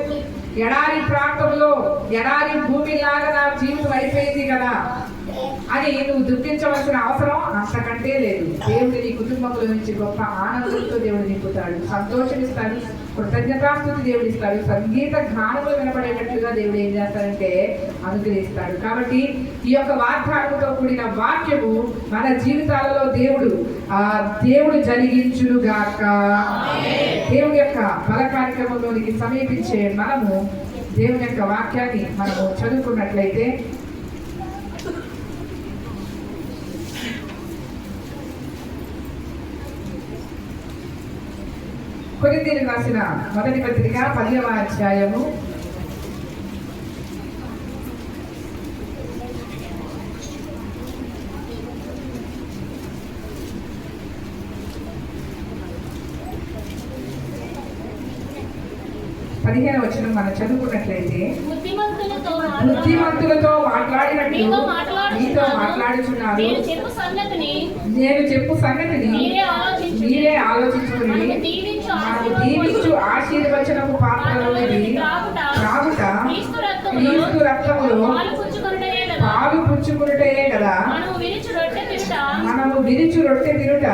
ఎడారి ప్రాంతంలో ఎడారి భూమిలాగా నా జీవితం అయిపోయింది కదా అని నువ్వు దుఃఖించవలసిన అవసరం అంతకంటే లేదు. దేవుడు నీ కుటుంబంలో నుంచి గొప్ప ఆనందంతో దేవుడు నింపుతాడు, సంతోషమిస్తాడు, కృతజ్ఞతాస్తుతి దేవుడు ఇస్తాడు, సంగీత గానములు వినపడేటట్లుగా దేవుడు ఏం చేస్తాడంటే అనుగ్రహిస్తాడు. కాబట్టి ఈ యొక్క వాగ్దానంతో కూడిన వాక్యము మన జీవితాలలో దేవుడు జరిగించునుగాక. దేవుని యొక్క బల కార్యక్రమంలోనికి సమీపించే మనము దేవుని యొక్క వాక్యాన్ని మనము చదువుకున్నట్లయితే కొరింథీయులకు రాసిన మొదటి పత్రిక 10వ అధ్యాయము 15వ వచనం మనం చదువుకున్నట్లయితే బుద్ధిమంతులతో మాట్లాడినట్టు మీతో మాట్లాడుచున్నారు. నేను చెప్పు సంగతిని మీరే ఆలోచించుకుని మనము దీవించు ఆశీర్వచనపు పాత్రలోనిది త్రాగుట క్రీస్తు రక్తములో పాలు పుచ్చుకునుటే కదా. మనము విరుచు రొట్టె తినుట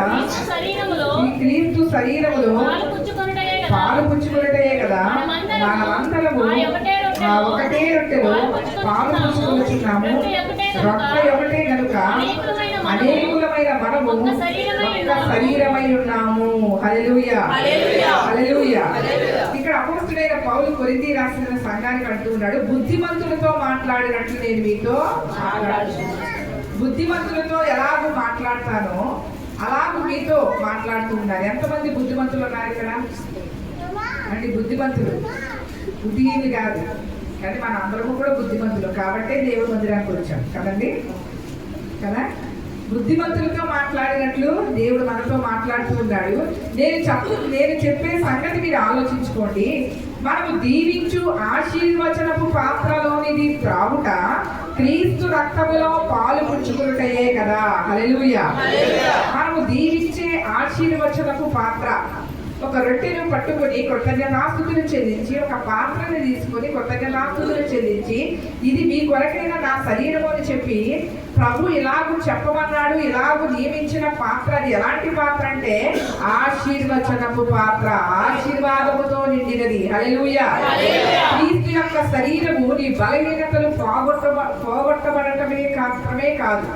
క్రీస్తు శరీరములో పాలు పుచ్చుకునుటే కదా. మనమందరము ఒకటే రొట్టెలో పాలు పుచ్చుకొనుచున్నాము. రొట్టె ఒకటే కనుక అనేకులమైన మనము ఒక్క శరీరమై ఉన్నాము. హల్లెలూయా, హల్లెలూయా. ఇక్కడ అపోస్తలుడైన పౌలు కొరింథీ రాసిన సంఘానికి అంటూ ఉన్నాడు, బుద్ధిమంతులతో మాట్లాడినట్లు నేను మీతో మాట్లాడుతున్నాను. బుద్ధిమంతులతో ఎలాగూ మాట్లాడతానో అలాగూ మీతో మాట్లాడుతూ ఉన్నారు. ఎంతమంది బుద్ధిమంతులు ఉన్నారు ఇక్కడ అంటే? బుద్ధిమంతులు, బుద్ధిహీనులు కాదు, కానీ మన అందరము కూడా బుద్ధిమంతులు కాబట్టే దేవుడి మందిరానికి వచ్చాం కదండి కదా. బుద్ధిమంతులతో మాట్లాడినట్లు దేవుడు మనతో మాట్లాడుతూ ఉన్నాడు. నేను చెప్పే సంగతి మీరు ఆలోచించుకోండి. మనము దీవించు ఆశీర్వచనపు పాత్రలోనిది త్రాగుట క్రీస్తు రక్తములో పాలు పుచ్చుకునుటయే కదా. హల్లెలూయా. మనము దీవించే ఆశీర్వచనపు పాత్ర, ఒక రొట్టెను పట్టుకొని కృతజ్ఞతాస్తుతులు చెల్లించి, ఒక పాత్రను తీసుకొని కృతజ్ఞతాస్తుతులు చెల్లించి, ఇది మీ కొరకైన నా శరీరము అని చెప్పి ప్రభు ఇలాగూ చెప్పమన్నాడు, ఇలాగూ నియమించిన పాత్ర. అది ఎలాంటి పాత్ర అంటే ఆశీర్వచనపు పాత్ర, ఆశీర్వాదముతో నిండినది. హల్లెలూయా. క్రీస్తు యొక్క శరీరము నీ బలహీనతలు పోగొట్టబడటమే కాదు,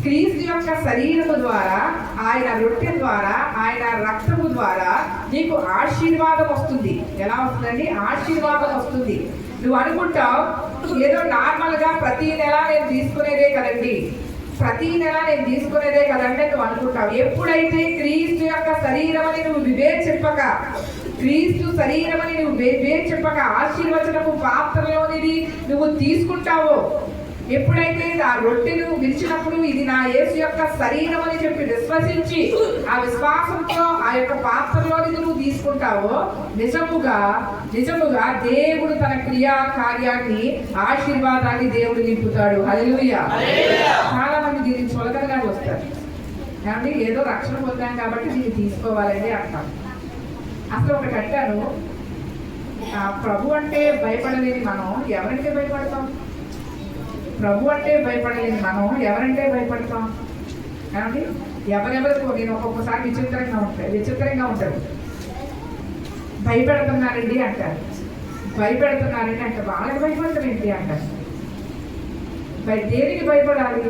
క్రీస్తు యొక్క శరీరము ద్వారా, ఆయన రొట్టె ద్వారా, ఆయన రక్తము ద్వారా నీకు ఆశీర్వాదం వస్తుంది. ఎలా వస్తుందండి? ఆశీర్వాదం వస్తుంది. నువ్వు అనుకుంటావు ఏదో నార్మల్ గా ప్రతి నెల నేను తీసుకునేదే కదండి, ప్రతి నెల నేను తీసుకునేదే కదండి నువ్వు అనుకుంటావు. ఎప్పుడైతే క్రీస్తు యొక్క శరీరం అని నువ్వు వివేచింపక, క్రీస్తు శరీరం అని నువ్వు వివేచింపక ఆశీర్వచనపు పాత్రలోనిది నువ్వు తీసుకుంటావో, ఎప్పుడైతే ఆ రొట్టెను విరిచినప్పుడు ఇది నా యేసు యొక్క శరీరం అని చెప్పి విశ్వసించి ఆ విశ్వాసంతో ఆ యొక్క పాత్రలోని నువ్వు తీసుకుంటావో, నిజముగా దేవుడు తన క్రియా కార్యాన్ని, ఆశీర్వాదాన్ని దేవుడు నింపుతాడు. హల్లెలూయా. చాలా మంది దీన్ని చులకనగా వస్తారు. ఏమంటే ఏదో రక్షణ పొందాం కాబట్టి దీన్ని తీసుకోవాలండి అంటాం. అసలు ఒకటి అంటాను, ప్రభు అంటే భయపడలేని మనం ఎవరంటే భయపడతాం? ప్రభు అంటే భయపడలేని మనం ఎవరంటే భయపడతాం? ఏమండి ఎవరెవరికో నేను ఒక్కొక్కసారి విచిత్రంగా ఉంటారు. భయపెడుతున్నారండి అంటారు, భయపెడుతున్నారండి అంటే వాళ్ళకి భయపడతాం ఏంటి అంటారు. దేనికి భయపడాలి?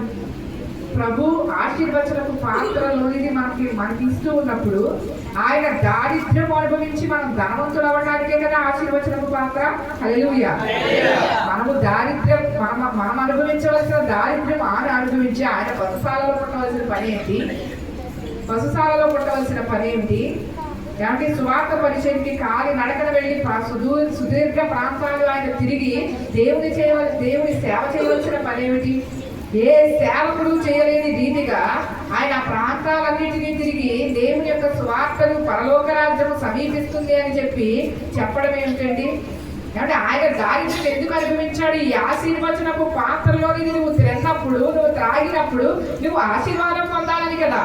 ప్రభు ఆశీర్వచనపు పాత్రలోనిది మనకి ఇస్తూ ఉన్నప్పుడు ఆయన దారిద్ర్యం అనుభవించి మనం ధనవంతులు అవ్వడానికే కదా ఆశీర్వచనపు పాత్ర. హల్లెలూయా. మనము దారిద్ర్యం మనం అనుభవించవలసిన దారిద్ర్యం ఆయన అనుభవించి ఆయన పశుశాలలో పుట్టవలసిన పని ఏమిటి? ఏమంటే సువార్త పరిచయంకి కాలి నడకన వెళ్ళి సుదీర్ఘ ప్రాంతాలు ఆయన తిరిగి దేవుని సేవ చేయవలసిన పని ఏమిటి? ఏ సేవకుడు చేయలేని రీతిగా ఆయన సువార్తలు పరలోక రాజ్యము సమీపిస్తుంది అని చెప్పడం ఏమిటండి? అంటే ఆయన దారిని ఎందుకు అనుభవించాడు? ఈ ఆశీర్వచనపు పాత్రలోని నువ్వు తిన్నప్పుడు, నువ్వు త్రాగినప్పుడు నువ్వు ఆశీర్వాదం పొందాలని కదా,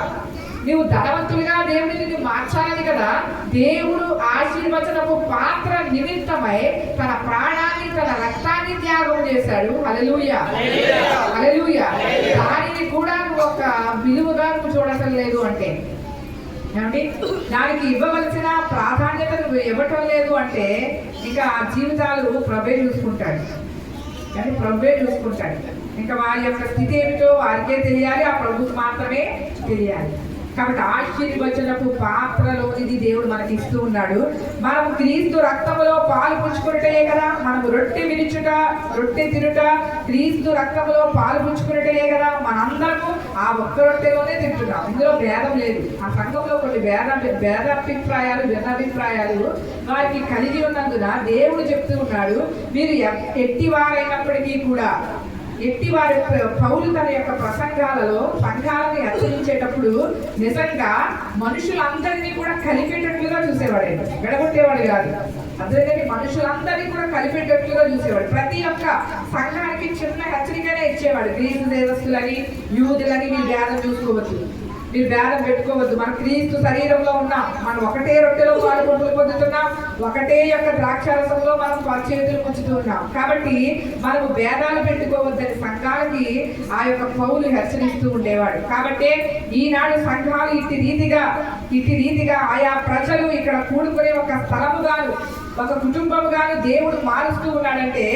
నువ్వు ధనవంతులుగా దేవుడిని నువ్వు మార్చాలని కదా. దేవుడు ఆశీర్వచనపు పాత్ర నిమిత్తమై తన ప్రాణాన్ని, తన రక్తాన్ని త్యాగం చేశాడు. హల్లెలూయా, హల్లెలూయా. దానిని కూడా నువ్వు ఒక విలువగా నువ్వు చూడటం లేదు అంటే, దానికి ఇవ్వవలసిన ప్రాధాన్యత నువ్వు ఇవ్వటం లేదు అంటే, ఇంకా ఆ జీవితాలు ప్రభే చూసుకుంటాడు. కానీ ప్రభే చూసుకుంటాడు. ఇంకా వారి యొక్క స్థితి ఏమిటో వారికే తెలియాలి, ఆ ప్రభుకు మాత్రమే తెలియాలి. కాబట్టి ఆశీర్వచనపు పాత్రలోనిది దేవుడు మనకి ఇస్తూ ఉన్నాడు. మనము క్రీస్తు రక్తములో పాలు పుచ్చుకున్నట్టే కదా. మనము రొట్టె విరుచుట, రొట్టె తిరుట క్రీస్తు రక్తములో పాలు పుచ్చుకున్నట్టే కదా. మనందరము ఆ ఒక్క రొట్టెలోనే తింటున్నాం. ఇందులో భేదం లేదు. ఆ సంఘంలో కొన్ని భేదాభిప్రాయాలు, భిన్నాభిప్రాయాలు వారికి కలిగి ఉన్నందున దేవుడు చెప్తూ ఉన్నాడు, మీరు ఎట్టివారైనప్పటికీ కూడా, ఎట్టివారి పౌలు తన యొక్క ప్రసంగాలలో సంఘాలను హెచ్చరించేటప్పుడు నిజంగా మనుషులందరినీ కూడా కలిపేటట్లుగా చూసేవాడు, విడగొట్టేవాడు కాదు. అందుకని మనుషులందరినీ కూడా కలిపేటట్లుగా చూసేవాడు. ప్రతి ఒక్క సంఘానికి చిన్న హెచ్చరికనే ఇచ్చేవాడు. గ్రీసు దేశస్తులని, యూదులని మీరు భేదం చూసుకోవచ్చు, మీరు భేదం పెట్టుకోవద్దు. మన క్రీస్తు శరీరంలో ఉన్నాం, మనం ఒకటే రొట్టెలో పాలు పొందుతున్నాం, ఒకటే యొక్క ద్రాక్షారసంలో మనం చేతులు ముంచుతూ ఉన్నాం. కాబట్టి మనము భేదాలు పెట్టుకోవద్దని సంఘాలకి ఆ యొక్క పౌలు హెచ్చరిస్తూ ఉండేవాడు. కాబట్టి ఈనాడు సంఘాలు ఇట్టి రీతిగా ఆయా ప్రజలు ఇక్కడ కూడుకునే ఒక స్థలముగాను, ఒక కుటుంబముగాను దేవుడు మారుస్తూ ఉన్నాడంటే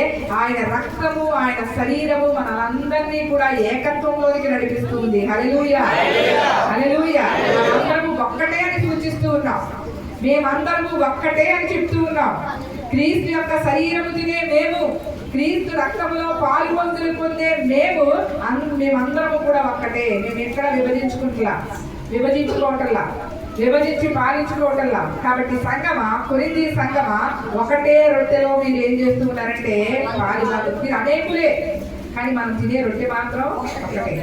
ఆయన రక్తము, ఆయన శరీరము మనందరినీ కూడా ఏకత్వంలోనికి నడిపిస్తూ ఉంది. హల్లెలూయా, హల్లెలూయా. మనందరము ఒక్కటే అని సూచిస్తూ ఉన్నాం, మేమందరము ఒక్కటే అని చెప్తూ ఉన్నాం. క్రీస్తు యొక్క శరీరము తినే మేము, క్రీస్తు రక్తంలో పాలు పొందే మేమందరము కూడా ఒక్కటే. మేము ఎక్కడ విభజించుకోవటంలా, విభజించి పాలించుకోవటంలా. కాబట్టి సంగమా, కొరింథీ సంగమా, ఒకటే రొట్టెలో మీరు ఏం చేస్తూ ఉన్నారంటే పాలివారు. మీరు అనేకులే, కానీ మనం తినే రొట్టె మాత్రం ఒకటే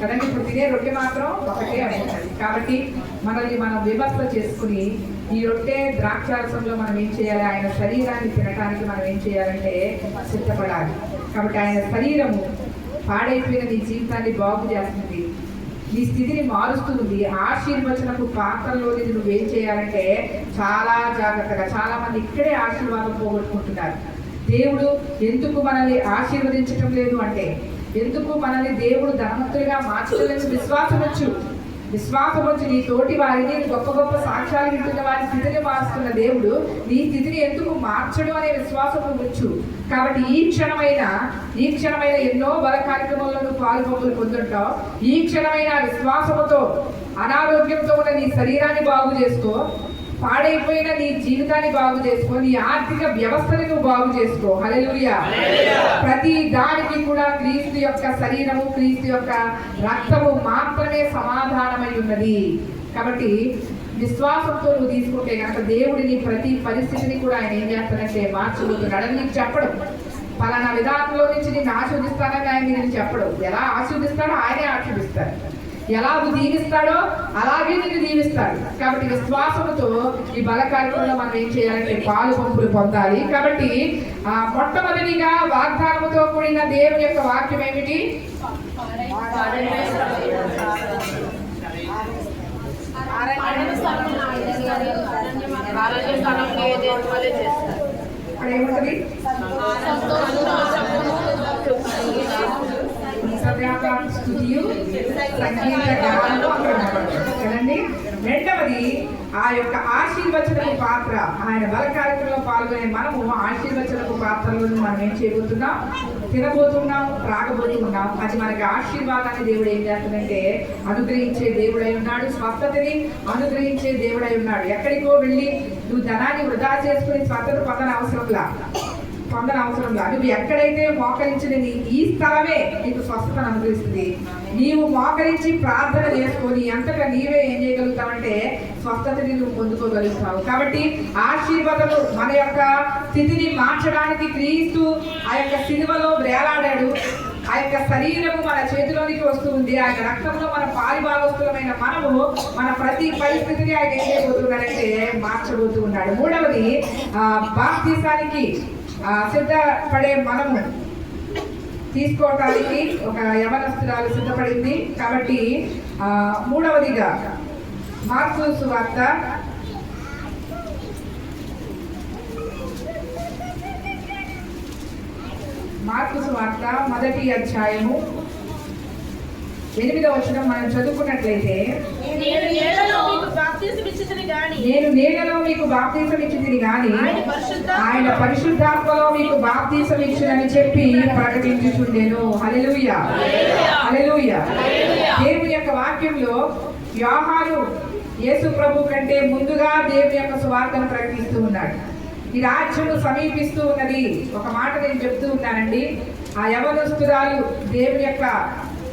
కదండి. ఇప్పుడు తినే రొట్టె మాత్రం ఒకటే అనుకుంటుంది. కాబట్టి మనల్ని మనం విమర్శ చేసుకుని ఈ రొట్టె ద్రాక్షారసంలో మనం ఏం చేయాలి? ఆయన శరీరాన్ని తినడానికి మనం ఏం చేయాలంటే సిద్ధపడాలి. కాబట్టి ఆయన శరీరము పాడైపోయిన నీ జీవితాన్ని బాగు చేస్తుంది, నీ స్థితిని మారుస్తుంది. ఆశీర్వచనపు పాత్రలోని నువ్వేం చేయాలంటే చాలా జాగ్రత్తగా. చాలా మంది ఇక్కడే ఆశీర్వాదం పోగొట్టుకుంటున్నారు. దేవుడు ఎందుకు మనల్ని ఆశీర్వదించటం లేదు అంటే, ఎందుకు మనల్ని దేవుడు ధనవంతులుగా మార్చడం లేదు? విశ్వాసం వచ్చి నీ తోటి వారిని, గొప్ప గొప్ప సాక్ష్యాలు వింటున్న వారి స్థితిని మారుస్తున్న దేవుడు నీ స్థితిని ఎందుకు మార్చడు అనే విశ్వాసము వచ్చు. కాబట్టి ఈ క్షణమైన ఎన్నో బల కార్యక్రమంలో నువ్వు పాల్గొంపులు పొందుంటావు. ఈ క్షణమైన విశ్వాసముతో అనారోగ్యంతో ఉన్న నీ శరీరాన్ని బాగు చేసుకో, పాడైపోయిన నీ జీవితాన్ని బాగు చేసుకో, నీ ఆర్థిక వ్యవస్థని నువ్వు బాగు చేసుకో. హల్లెలూయా. ప్రతి దానికి కూడా క్రీస్తు యొక్క శరీరము, క్రీస్తు యొక్క రక్తము మాత్రమే సమాధానమై ఉన్నది. కాబట్టి విశ్వాసంతో నువ్వు తీసుకుంటే కనుక దేవుడిని ప్రతి పరిస్థితిని కూడా ఆయన ఏం చేస్తాడంటే మార్చబోతున్నాడు. నీకు చెప్పడం, పలానా విధానంలో నుంచి నేను ఆశీర్దిస్తానని ఆయన నేను చెప్పడం. ఎలా ఆశీర్దిస్తాడో ఆయనే ఆశీర్దిస్తాడు, ఎలా దీవిస్తాడో అలాగే నిన్ను దీవిస్తాడు. కాబట్టి విశ్వాసంతో ఈ బల కార్యక్రమంలో మనం ఏం చేయాలంటే పాలు పంపులు పొందాలి. కాబట్టి మొట్టమొదటిగా వాగ్దానముతో కూడిన దేవుని యొక్క వాక్యం ఏమిటి? అక్కడ ఏముంటది? స్తుతియు సంగీత గానము కదండి. రెండవది ఆ యొక్క ఆశీర్వచనపు పాత్ర. ఆయన బల కార్యక్రమంలో పాల్గొనే మనము ఆశీర్వచనపు పాత్రలను మనం ఏం చేయబోతున్నాం? తినబోతున్నాం, త్రాగబోతున్నాం. అది మనకి ఆశీర్వాదాన్ని దేవుడు ఏం చేస్తాడంటే అనుగ్రహించే దేవుడై ఉన్నాడు, స్వస్థతని అనుగ్రహించే దేవుడై ఉన్నాడు. ఎక్కడికో వెళ్ళి నువ్వు ధనాన్ని వృధా చేసుకుని స్వస్థత పొందన అవసరంలా. నువ్వు ఎక్కడైతే మోకరించిన ఈ స్థలమే నీకు స్వస్థతను అనుగ్రహిస్తుంది. నీవు మోకరించి ప్రార్థన చేసుకొని అంతటా నీవే ఏం చేయగలుగుతావంటే స్వస్థతని నువ్వు పొందుకోగలుగుతావు. కాబట్టి ఆశీర్వాదము మన యొక్క స్థితిని మార్చడానికి క్రీస్తు ఆ యొక్క సిలువలో వేలాడాడు. ఆ యొక్క శరీరము మన చేతిలోనికి వస్తుంది. ఆయన రక్తంలో మన పాలిభాగస్తులమైన మనము మన ప్రతి పరిస్థితిని ఆయన ఏం చేయబోతున్నాడంటే మార్చబోతూ ఉన్నాడు. మూడవది, బాప్తిసానికి సిద్ధపడే మనము తీసుకోవటానికి ఒక యవనస్తురాలు సిద్ధపడింది. కాబట్టి మూడవదిగా మార్కు సువార్త 1వ అధ్యాయము 8వ వచనం మనం చదువుకున్నట్లయితే, నేను నీళ్లలో మీకు బాప్తిసం ఇచ్చితిని గాని ఆయన పరిశుద్ధాత్మలో మీకు బాప్తిసం ఇచ్చునని చెప్పి ప్రకటించుచుండెను. హల్లెలూయా, హల్లెలూయా. దేవుని యొక్క వాక్యంలో యోహాను యేసు ప్రభు కంటే ముందుగా దేవుని యొక్క సువార్తను ప్రకటిస్తూ ఉన్నాడు. ఈ రాజ్యము సమీపిస్తూ ఉన్నది. ఒక మాట నేను చెప్తూ ఉన్నానండి. ఆ యవనస్తురాలు దేవుని యొక్క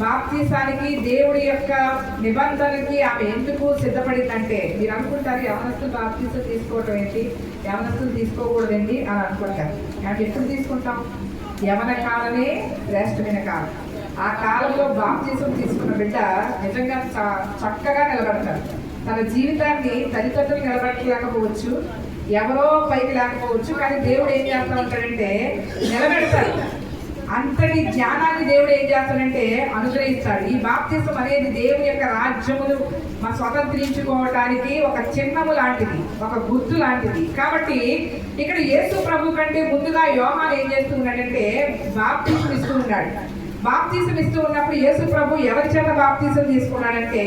బాప్తిసానికి, దేవుడి యొక్క నిబంధనకి ఆమె ఎందుకు సిద్ధపడిందంటే, మీరు అనుకుంటారు యవనస్తులు బాప్తిసం తీసుకోవటం ఏంటి, యవనస్తులు తీసుకోకూడదండి అని అనుకుంటారు. అంటే ఎప్పుడు తీసుకుంటాం? యవన కాలమే శ్రేష్టమైన కాలం. ఆ కాలంలో బాప్తిసం తీసుకున్న బిడ్డ నిజంగా చక్కగా నిలబడతారు. తన జీవితాన్ని తల్లిదండ్రులు నిలబెట్టలేకపోవచ్చు, ఎవరో పైకి లేకపోవచ్చు, కానీ దేవుడు ఏం చేస్తూ ఉంటాడంటే నిలబెడతాడు. అంతటి జ్ఞానాన్ని దేవుడు ఏం చేస్తాడంటే అనుగ్రహిస్తాడు. ఈ బాప్తిసం అనేది దేవుని యొక్క రాజ్యమును స్వతంత్రించుకోవడానికి ఒక చిహ్నము లాంటిది, ఒక గుర్తు లాంటిది. కాబట్టి ఇక్కడ యేసు ప్రభు కంటే ముందుగా యోహాను ఏం చేస్తూ ఉన్నాడంటే బాప్తిసం ఇస్తూ ఉన్నాడు. బాప్తిసం ఇస్తూ ఉన్నప్పుడు యేసు ప్రభు ఎవరి చేత బాప్తిసం తీసుకున్నాడంటే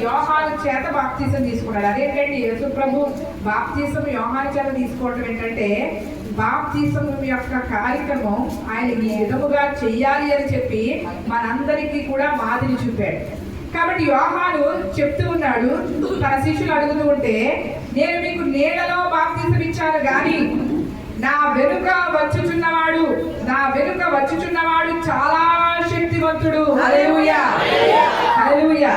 యోహాను చేత బాప్తిసం తీసుకున్నాడు. అదేంటంటే యేసు ప్రభు బాప్తిసం యోహాను చేత తీసుకోవడం ఏంటంటే, బాప్తిసం యొక్క కార్యక్రమం ఆయన ఈ విధముగా చెయ్యాలి అని చెప్పి మనందరికీ కూడా మాదిరి చూపాడు. కాబట్టి యోహాను చెప్తూ ఉన్నాడు, తన శిష్యులు అడుగుతూ ఉంటే, నేను మీకు నీళ్లలో బాప్తిసం ఇచ్చాను కానీ నా వెనుక వచ్చుచున్నవాడు చాలా శక్తివంతుడు. హల్లెలూయా, హల్లెలూయా.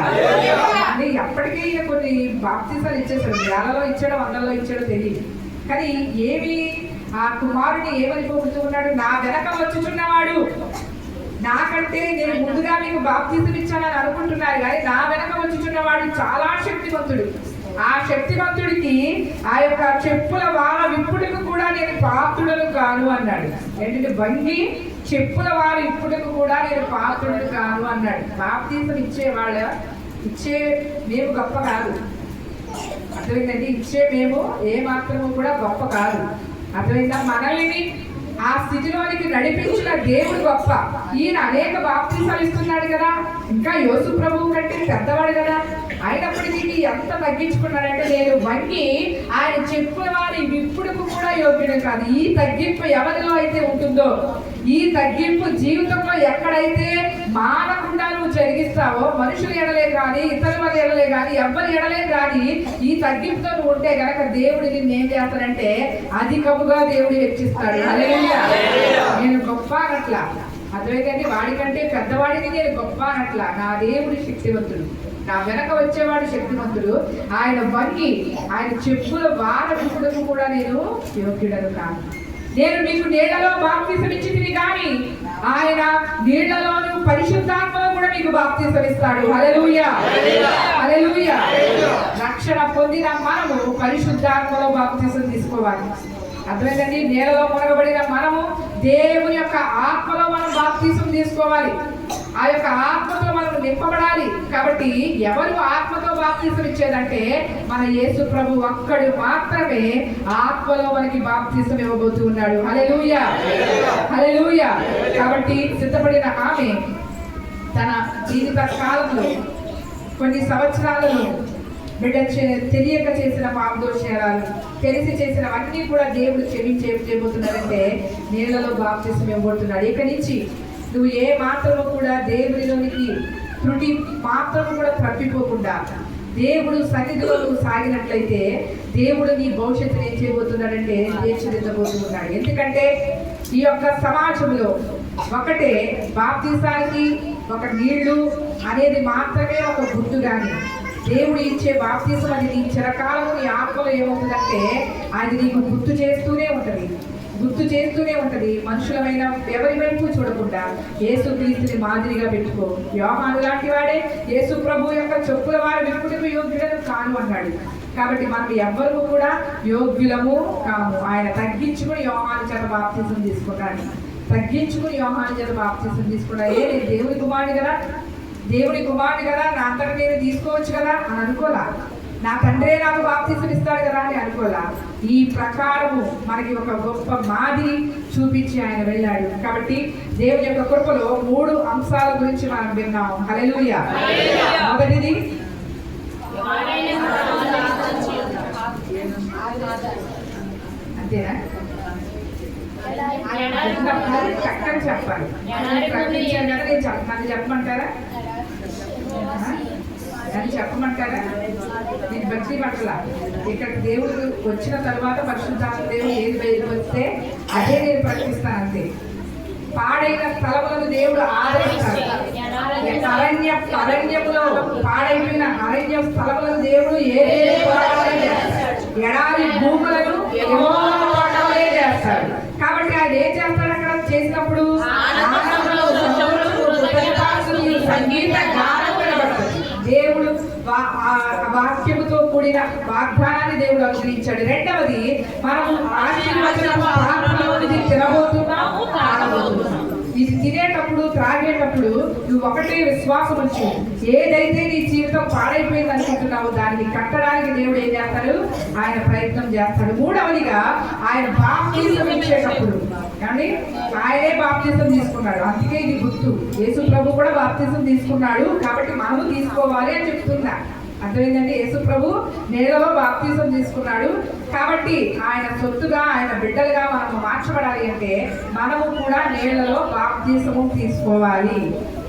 అంటే ఎప్పటికీ కొన్ని బాప్తిసాలు ఇచ్చేసాడు. వేలలో ఇచ్చాడో 100లో ఇచ్చాడో తెలియదు. కానీ ఏమి ఆ కుమారుని ఏమని పొగుడుతూ ఉన్నాడు? నా వెనక వచ్చుచున్నవాడు, నాకంటే నేను ముందుగా మీకు బాప్తిసం ఇచ్చానని అనుకుంటున్నారు కానీ నా వెనక వచ్చుచున్నవాడు చాలా శక్తివంతుడు. ఆ శక్తివంతుడికి ఆ యొక్క చెప్పుల వార విప్పుడుకు కూడా నేను పాత్రుడను కాను అన్నాడు. ఏంటంటే వంగి చెప్పుల వార విప్పుడుకు కూడా నేను పాత్రుడను కాను అన్నాడు. బాప్తిసం ఇచ్చే మేము గొప్ప కాదు, అర్థమైందండి. ఇచ్చే మేము ఏ మాత్రము కూడా గొప్ప కాదు, అర్థమైందా. మనల్ని ఆ స్థితిలోనికి నడిపించిన దేవుడు గొప్ప. ఈయన అనేక బాప్తిసాలు ఇస్తున్నాడు కదా, ఇంకా యేసు ప్రభువు కంటే పెద్దవాడు కదా. అయినప్పటికీ ఎంత తగ్గించుకున్నాడంటే, నేను వంగి ఆయన చెప్పుల వారి విప్పుడుకు కూడా యోగ్యుడు కాదు. ఈ తగ్గింపు ఎవరిలో అయితే ఉంటుందో, ఈ తగ్గింపు జీవితంలో ఎక్కడైతే మానకుండా నువ్వు జరిగిస్తావో, మనుషులు ఎడలే కానీ ఇతరుల ఎడలే కానీ ఎవరి ఎడలే కానీ ఈ తగ్గింపుతో నువ్వు ఉంటే గనక దేవుడిని ఏం చేస్తాడంటే అధికముగా దేవుడు హెచ్చిస్తాడు. హల్లెలూయా. నేను గొప్ప అనట్లా, అర్థమైందండి. వాడికంటే పెద్దవాడిని నేను గొప్ప అనట్లా. నా దేవుడి శక్తివంతుడు, నా వెనక వచ్చేవాడు శక్తివంతుడు. ఆయన వంగి ఆయన చెప్పుల వార విప్పుడుకు కూడా నేను యోగ్యుడను కాను. నేను మీకు నీళ్లలో బాప్తిసం ఇచ్చితిని కానీ ఆయన నీళ్లలోను పరిశుద్ధాత్మలో కూడా మీకు బాప్తిసం ఇస్తాడు. హల్లెలూయా, హల్లెలూయా. రక్షణ పొందిన మనము పరిశుద్ధాత్మలో బాప్తిసం తీసుకోవాలి. అర్థమైందండి. నీళ్ళలో మునగబడిన మనము దేవుని యొక్క ఆత్మలో మనం బాప్తిసం తీసుకోవాలి. ఆ యొక్క ఆత్మతో మనం నింపబడాలి. కాబట్టి ఎవరు ఆత్మతో బాప్తిసం ఇచ్చేదంటే మన యేసు ప్రభు ఒక్కడు మాత్రమే ఆత్మలో మనకి బాప్తిసం ఇవ్వబోతూ ఉన్నాడు. హల్లెలూయా, హల్లెలూయా. కాబట్టి సిద్ధపడిన ఆమె తన జీవిత కాలంలో కొన్ని సంవత్సరాలలో బిడ్డ తెలియక చేసిన పాపదోషాలు, తెలిసి చేసినవన్నీ కూడా దేవుడు క్షమించేయబోతున్నాడంటే నీళ్లలో బాప్తిసం ఇవ్వబోతున్నాడు. ఇక నుంచి నువ్వు ఏ మాత్రము కూడా దేవుడిలోనికి త్రుటి మాత్రము కూడా తప్పిపోకుండా దేవుడు సన్నిధిలో నువ్వు సాగినట్లయితే దేవుడు నీ భవిష్యత్తును ఏం చేయబోతున్నాడంటే తీర్చిదిద్దబోతున్నాడు. ఎందుకంటే ఈ యొక్క సమాజంలో ఒకటే బాప్తిసానికి ఒక నీళ్లు అనేది మాత్రమే ఒక గుర్తు. కానీ దేవుడు ఇచ్చే బాప్తిసం అది నీ చిరకాలము నీ ఆత్మలో ఏమవుతుందంటే అది నీకు గుర్తు చేస్తూనే ఉంటుంది. గుర్తు చేస్తూనే ఉంటది. మనుషులమైన ఎవరి వైపు చూడకుండా యేసుక్రీస్తుని మాదిరిగా పెట్టుకో. యోహాను లాంటి వాడే యేసు ప్రభు యొక్క చెప్పుల వారి విప్పుటకు యోగ్యులను కాను అన్నాడు. కాబట్టి మనం ఎవ్వరూ కూడా యోగ్యులము కాము. ఆయన తగ్గించుకుని యోహాను చేత బాప్తిసం తీసుకున్నాడు. తగ్గించుకుని యోహాను చేత బాప్తిసం తీసుకున్నాడు. నేను దేవుని కుమారుడు కదా, దేవుని కుమారుడు కదా, నా అంతటా నేను తీసుకోవచ్చు కదా అని అనుకోలా. నా తండ్రే నాకు బాప్తిసం ఇస్తాడు కదా అని అనుకోలా. ఈ ప్రకారము మనకి ఒక గొప్ప మాదిరి చూపించి ఆయన వెళ్ళాడు. కాబట్టి దేవుని యొక్క కృపలో 3 అంశాల గురించి మనం విన్నాం. హల్లెలూయా. మొదటిది అంతేనా? చక్కని చెప్పాలి. నన్ను చెప్పమంటారా? నన్ను చెప్పమంటారా? నేను భక్తి పట్ల ఇక్కడ దేవుడు వచ్చిన తర్వాత పరిశుద్ధాత్మ దేవుడు ఏది బయటకు వస్తే అదే నేను ప్రకటిస్తాను. అంతే. పాడైన స్థలములను దేవుడు ఆదరిస్తాడు. అరణ్యములో పాడైపోయిన అరణ్య స్థలములను దేవుడు ఎడారి భూములను చేస్తాడు. కాబట్టి ఆయన ఏం చేస్తాడు? అక్కడ చేసినప్పుడు సంగీత గానం కనబడుతుంది. దేవుడు వాక్యముతో కూడిన వాగ్దానాన్ని దేవుడు అనుగ్రహించాడు. రెండవది, మనము ఆశీర్వచనము తినబోతున్నాము, తాగబోతున్నాము. ఇది తినేటప్పుడు త్రాగేటప్పుడు నువ్వు ఒకటే విశ్వాసం వచ్చి ఏదైతే నీ జీవితం పాడైపోయింది అనుకుంటున్నావు దాన్ని కట్టడానికి దేవుడు ఏం చేస్తాడు? ఆయన ప్రయత్నం చేస్తాడు. మూడవదిగా ఆయన బాప్తిసం ఇచ్చేటప్పుడు కానీ ఆయనే బాప్తిసం తీసుకున్నాడు. అందుకే ఇది గుర్తు. యేసు ప్రభు కూడా బాప్తిసం తీసుకున్నాడు కాబట్టి మనము తీసుకోవాలి అని చెప్తున్నా. అర్థమైందండి? యేసు ప్రభు నేలలో బాప్తిసం తీసుకున్నాడు కాబట్టి ఆయన సొత్తుగా ఆయన బిడ్డలుగా మనము మార్చబడాలి అంటే మనము కూడా నేలలో బాప్తిసము తీసుకోవాలి.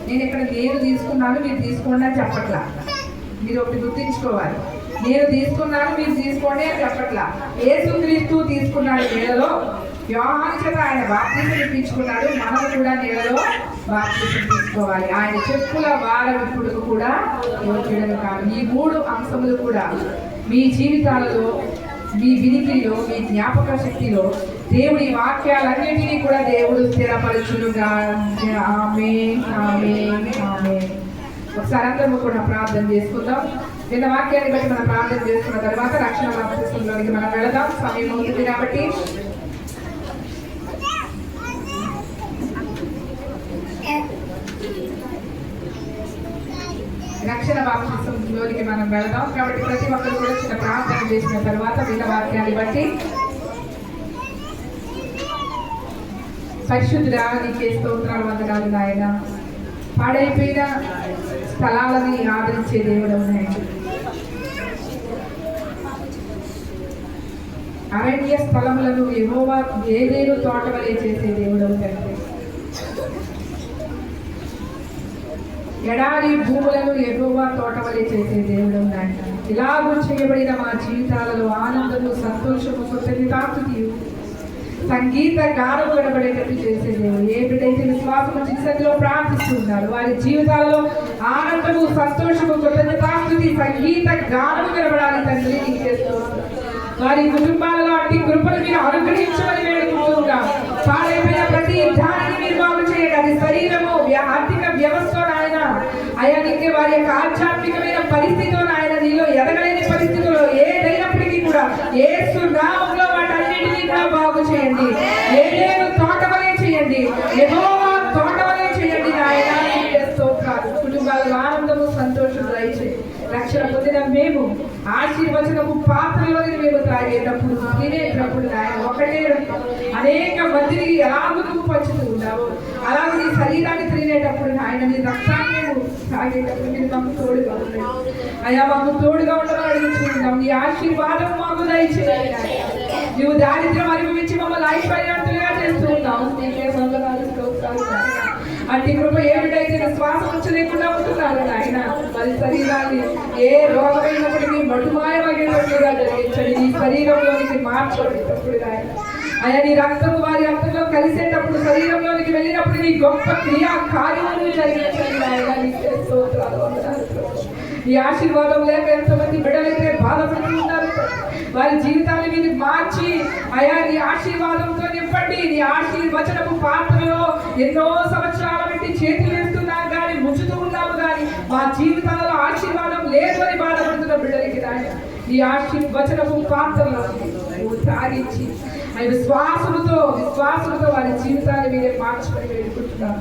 నేను ఇక్కడ నేను తీసుకున్నాను మీరు తీసుకోండి అని చెప్పట్లా. మీరు ఒకటి గుర్తించుకోవాలి. నేను తీసుకున్నాను మీరు తీసుకోండి అని చెప్పట్లా. యేసుక్రీస్తు తీసుకున్నాడు నేలలో, యోహాను చేత ఆయన బాప్తిసం ఇప్పించుకున్నాడు. మనము కూడా నేలలో బాప్తిసం తీసుకోవాలి. ఆయన చెప్పుల వార విప్పుడుకు కూడా యోగ్యులను కాదు. ఈ 3 అంశములు కూడా మీ జీవితాలలో, మీ వినికిడిలో, మీ జ్ఞాపక శక్తిలో దేవుడి వాక్యాలన్నింటినీ కూడా దేవుడు స్థిరపరచునుగా. ఆమేన్, ఆమేన్, ఆమేన్. ఒకసారి అందరూ కూడా ప్రార్థన చేసుకుందాం. నిన్న వాక్యాన్ని బట్టి మనం ప్రార్థన చేసుకున్న తర్వాత రక్షణ బాప్తిసంలోనికి మనం వెళదాం. సమయం అవుతుంది కాబట్టి రక్షణ బాప్తిసంలోనికి మనం వెళదాం. కాబట్టి ప్రతి ఒక్కరు కూడా చిన్న ప్రార్థన చేసిన తర్వాత విన్న వాక్యాన్ని బట్టి పరిశుద్ధుడా నీకే స్తోత్రాలు, వందనాలు నాయన. పాడైపోయిన స్థలాలని ఆదరించే దేవుడు నాయన. అరణ్య స్థలములను యెహోవా ఏదేను తోటవలే చేసే దేవుడు తండ్రి. ఎడారి భూములను యెహోవా తోటవలే చేసే దేవుడు నాయన. ఇలాగూ చేయబడిన మా జీవితాలలో ఆనందము, సంతోషము, కృతజ్ఞతాస్తుతియు, సంగీత గానం వినబడేటట్టు చేసే దేవుడు. ఏ బిడ్డైతే విశ్వాసము చిన్నదిలో ప్రార్థిస్తున్నారు వారి జీవితాలలో ఆనందము, సంతోషము, కృతజ్ఞతాస్తుతి, సంగీత గానం వినబడాలి తండ్రి. నీకు చేస్తున్నాను. వారి కుటుంబాలలో అట్టి కృపను మీరు అనుగ్రహించమని వేడుకుంటున్నాం. పాడైపోయిన ప్రతి దానిని మీరు బాగు చేయండి. అది శరీరము, ఆర్థిక వ్యవస్థ నాయన అయా నీకే వారి యొక్క ఆధ్యాత్మికమైన పరిస్థితిలో నాయన నీలో ఎదగలేని పరిస్థితుల్లో ఏదైనప్పటికీ కూడా యేసు నామములో వాటన్నిటినీ కూడా బాగు చేయండి. ఏదేను తోటవలే చేయండి, యెహోవా తోటవలే చేయండి నాయన. స్తోత్రాలు. కుటుంబాలకు ఆనందము, సంతోషం దయచేయండి. రక్షణ పొందిన మేము ఆశీర్వచనము పాత్రలోని మేము తాగేటప్పుడు, తినేటప్పుడు నాయన ఒకటే అనేక మందిని ఎలాగూ నువ్వు పంచుతూ ఉన్నావు అలాగే నీ శరీరాన్ని తినేటప్పుడు నాయన నీ రక్తాన్ని మేము తాగేటప్పుడు మీరు మాకు తోడుగా ఉన్నాయి. అయ్యా మాకు తోడుగా ఉండమని అడుగుతున్నాం. నీ ఆశీర్వాదం మాకు దయచేయండి. నువ్వు దారిద్ర్యం అనుభవించి మమ్మల్ని ఐశ్వర్యవంతులుగా చేస్తూ ఉన్నావు. నీకే వందనాలు, స్తోత్రాలు. అట్టి కృప ఏమిటైతే శ్వాసం ఉంచలేకుండా ఉంటున్నారు నాయన. మరి శరీరాన్ని ఏ రోగమైనప్పటికీ మటుమాయమయ్యేటట్టుగా జరిగించండి. నీ శరీరంలోనికి మార్చబడేటప్పుడు నాయన అయ్యా నీ రక్తము వారి రక్తంలో కలిసేటప్పుడు, శరీరంలోనికి వెళ్ళినప్పుడు నీ గొప్ప క్రియా కార్యములు జరిగించండి నాయన. నీకే స్తోత్రాలు, వందనాలు. ఈ ఆశీర్వాదం లేక ఎంతమంది బిడ్డలైతే బాధపడుతూ ఉన్నారు. వారి జీవితాల మీద మార్చి అయా నీ ఆశీర్వాదంతో నింపండి. నీ ఆశీర్వచనపు పాత్రలో ఎన్నో సంవత్సరాల నుండి చేతులు వేస్తున్నాం కానీ ముంచుతూ ఉన్నాము కానీ మా జీవితాలలో ఆశీర్వాదం లేదు అని బాధపడుతున్న బిడ్డలకి నాయన ఈ ఆశీర్వచనపు పాత్రలో తాగించి విశ్వాసముతో వారి జీవితాన్ని మీరే మార్చుకొని వేడుకుంటున్నాం.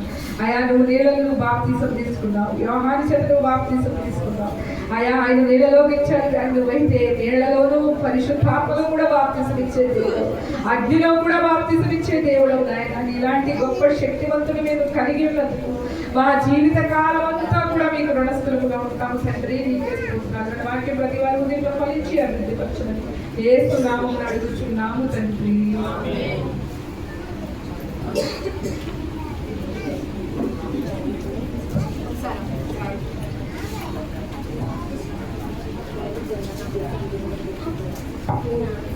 అయా నువ్వు నీళ్ళను బాప్తీసం తీసుకున్నావు, యోహాను చేత నువ్వు బాప్తీసం తీసుకున్నావు. అయా ఆయన నీళ్ళలోకి ఇచ్చారు కానీ నువ్వైతే నీళ్లలోనూ పరిశుద్ధాత్మలో కూడా బాప్తీసం ఇచ్చే దేవుడు, అగ్నిలో కూడా బాప్తీసం ఇచ్చే దేవుడు నాయన. ఇలాంటి గొప్ప శక్తివంతుని మేము కలిగి ఉన్నందుకు మా జీవిత కాలం అంతా కూడా మీకు రుణస్థులుగా ఉంటాము తండ్రి. నీకే స్తోత్రాలు. వాక్యం ప్రతి వారి హృదయంలో ఫలించి అభివృద్ధి పరచునని యేసునామమున అడుగుచున్నాము తండ్రి. Yeah.